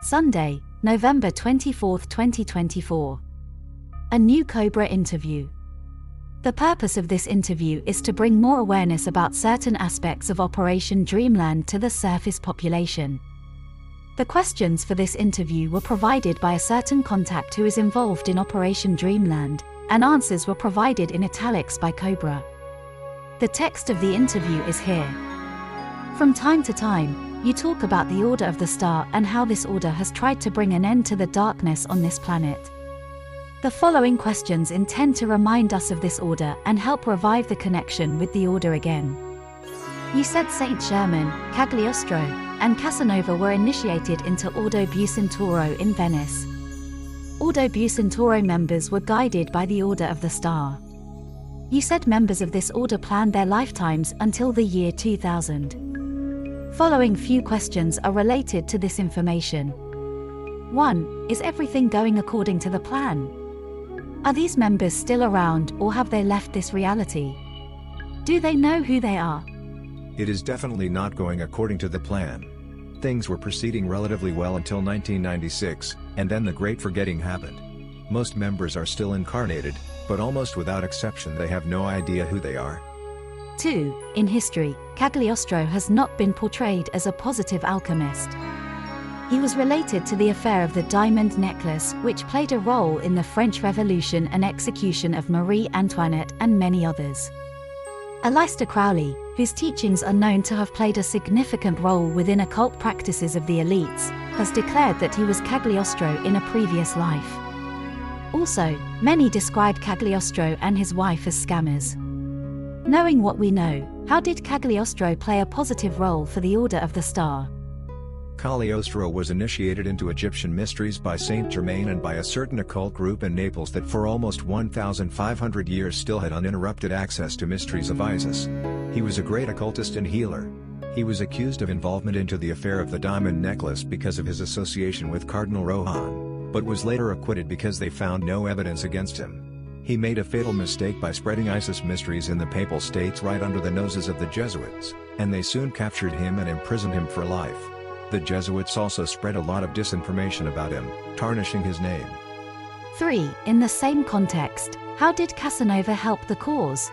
Sunday, November 24, 2024. A new Cobra interview. The purpose of this interview is to bring more awareness about certain aspects of Operation Dreamland to the surface population. The questions for this interview were provided by a certain contact who is involved in Operation Dreamland, and answers were provided in italics by Cobra. The text of the interview is here. From time to time, you talk about the Order of the Star and how this order has tried to bring an end to the darkness on this planet. The following questions intend to remind us of this order and help revive the connection with the order again. You said Saint Germain, Cagliostro, and Casanova were initiated into Ordo Bucentoro in Venice. Ordo Bucentoro members were guided by the Order of the Star. You said members of this order planned their lifetimes until the year 2000. Following few questions are related to this information. 1. Is everything going according to the plan? Are these members still around or have they left this reality? Do they know who they are? It is definitely not going according to the plan. Things were proceeding relatively well until 1996, and then the Great Forgetting happened. Most members are still incarnated, but almost without exception they have no idea who they are. 2. In history, Cagliostro has not been portrayed as a positive alchemist. He was related to the affair of the diamond necklace, which played a role in the French Revolution and execution of Marie Antoinette and many others. Aleister Crowley, whose teachings are known to have played a significant role within occult practices of the elites, has declared that he was Cagliostro in a previous life. Also, many describe Cagliostro and his wife as scammers. Knowing what we know, how did Cagliostro play a positive role for the Order of the Star? Cagliostro was initiated into Egyptian mysteries by Saint Germain and by a certain occult group in Naples that for almost 1,500 years still had uninterrupted access to mysteries of Isis. He was a great occultist and healer. He was accused of involvement into the affair of the diamond necklace because of his association with Cardinal Rohan, but was later acquitted because they found no evidence against him. He made a fatal mistake by spreading ISIS mysteries in the Papal States right under the noses of the Jesuits, and they soon captured him and imprisoned him for life. The Jesuits also spread a lot of disinformation about him, tarnishing his name. 3. In the same context, how did Casanova help the cause?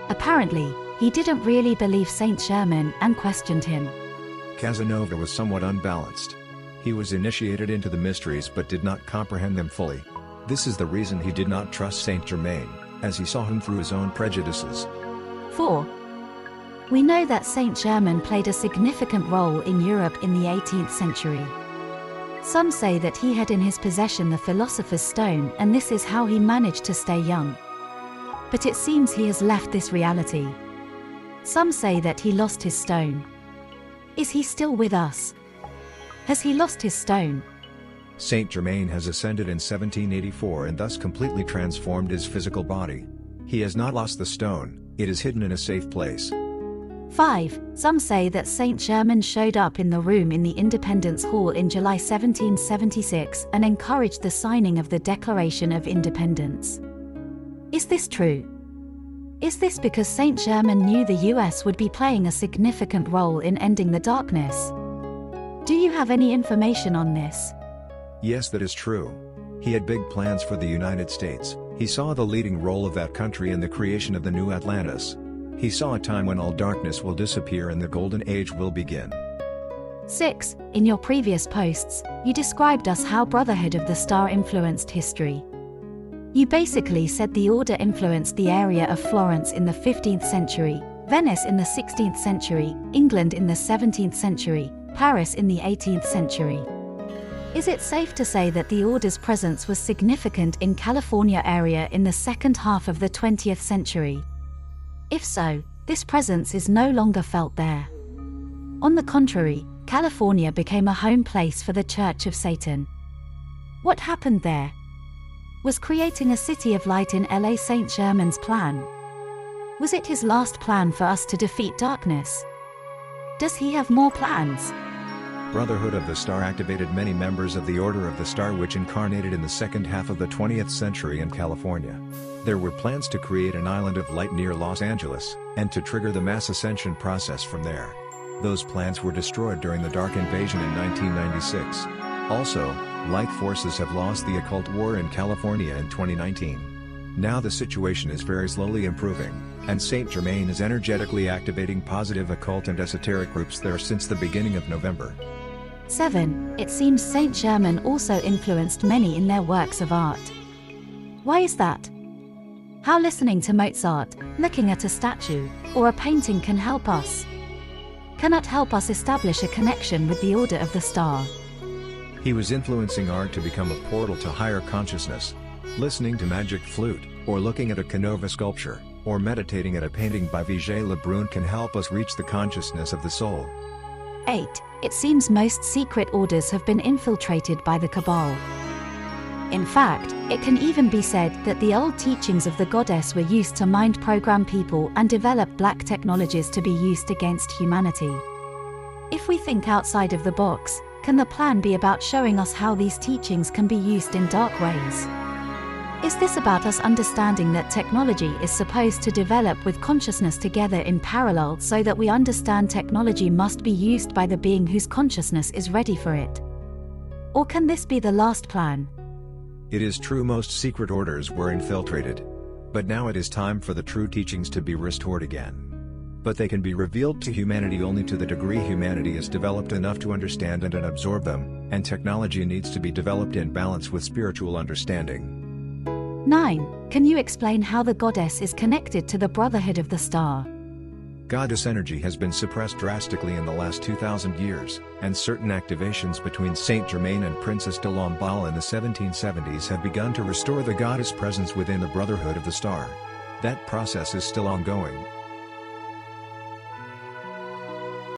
Apparently, he didn't really believe Saint Germain and questioned him. Casanova was somewhat unbalanced. He was initiated into the mysteries but did not comprehend them fully. This is the reason he did not trust Saint Germain, as he saw him through his own prejudices. 4. We know that Saint Germain played a significant role in Europe in the 18th century. Some say that he had in his possession the Philosopher's Stone and this is how he managed to stay young. But it seems he has left this reality. Some say that he lost his stone. Is he still with us? Has he lost his stone? Saint Germain has ascended in 1784 and thus completely transformed his physical body. He has not lost the stone, it is hidden in a safe place. 5. Some say that Saint Germain showed up in the room in the Independence Hall in July 1776 and encouraged the signing of the Declaration of Independence. Is this true? Is this because Saint Germain knew the US would be playing a significant role in ending the darkness? Do you have any information on this? Yes, that is true. He had big plans for the United States. He saw the leading role of that country in the creation of the new Atlantis. He saw a time when all darkness will disappear and the golden age will begin. 6. In your previous posts, you described us how Brotherhood of the Star influenced history. You basically said the order influenced the area of Florence in the 15th century, Venice in the 16th century, England in the 17th century, Paris in the 18th century. Is it safe to say that the Order's presence was significant in California area in the second half of the 20th century? If so, this presence is no longer felt there. On the contrary, California became a home place for the Church of Satan. What happened there? Was creating a city of light in LA Saint Germain's plan? Was it his last plan for us to defeat darkness? Does he have more plans? Brotherhood of the Star activated many members of the Order of the Star which incarnated in the second half of the 20th century in California. There were plans to create an island of light near Los Angeles, and to trigger the mass ascension process from there. Those plans were destroyed during the Dark Invasion in 1996. Also, like forces have lost the occult war in California in 2019. Now the situation is very slowly improving, and Saint Germain is energetically activating positive occult and esoteric groups there since the beginning of November. 7. It seems Saint Germain also influenced many in their works of art. Why is that? How listening to Mozart, looking at a statue, or a painting can help us? Can it help us establish a connection with the Order of the Star? He was influencing art to become a portal to higher consciousness. Listening to Magic Flute, or looking at a Canova sculpture, or meditating at a painting by Vigée Lebrun can help us reach the consciousness of the soul. 8. It seems most secret orders have been infiltrated by the Cabal. In fact, it can even be said that the old teachings of the goddess were used to mind program people and develop black technologies to be used against humanity. If we think outside of the box, can the plan be about showing us how these teachings can be used in dark ways? Is this about us understanding that technology is supposed to develop with consciousness together in parallel so that we understand technology must be used by the being whose consciousness is ready for it? Or can this be the last plan? It is true most secret orders were infiltrated. But now it is time for the true teachings to be restored again. But they can be revealed to humanity only to the degree humanity is developed enough to understand and absorb them, and technology needs to be developed in balance with spiritual understanding. 9. Can you explain how the goddess is connected to the Brotherhood of the Star? Goddess energy has been suppressed drastically in the last 2,000 years, and certain activations between Saint Germain and Princess de Lamballe in the 1770s have begun to restore the goddess presence within the Brotherhood of the Star. That process is still ongoing,